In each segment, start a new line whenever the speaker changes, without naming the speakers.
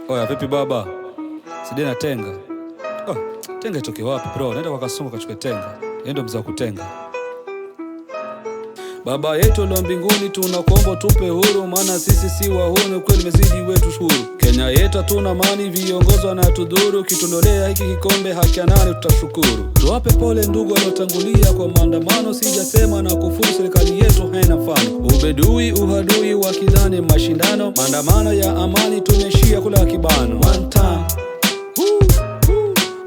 Oya, vipi baba? Sidie na tenga. Oh, tenga itoke wapi bro? Nenda kwa Kasongo kachukue tenga. Yeye ndo mzee wa kutenga. Baba yetu wa mbinguni, tunakuomba tupe huru, maana sisi si wahuni, kweli mezidi wetu shuru. Kenya yetu hatuna amani, viongozi na tudhuru, kitondolea hiki kikombe haki ya nani tutashukuru. Tuwape pole ndugu waliotangulia kwa maandamano, sijasema na kufuru, serikali yetu haina mfano. Ubedui uhadui wakidhani mashindano, maandamano ya amani tumeshia kula kibano. One time,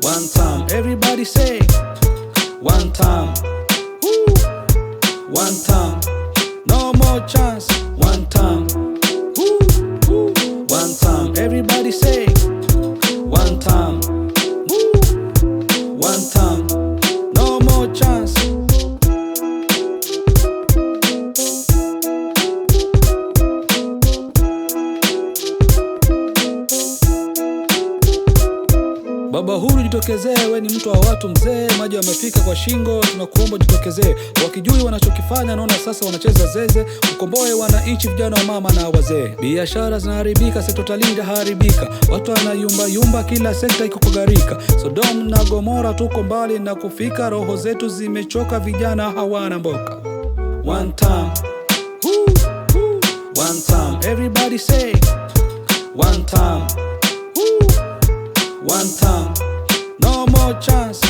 one time, everybody say one time. One time, no more chance. One time, one time, everybody say one time, one time, no more chance. Baba huru jitokezee, we ni mtu wa watu mzee, maji yamefika kwa shingo, tunakuomba jitokezee. Wakijui wanachokifanya, naona sasa wanacheza zeze, ukomboe wananchi, vijana wa mama na wazee. Biashara zinaharibika, sekta utalii haribika, watu wanayumba yumba, kila sekta iko kugarika. Sodom na Gomora tuko mbali na kufika, roho zetu zimechoka, vijana hawana mboka. One time, one time, everybody say one time. One time, no more chance.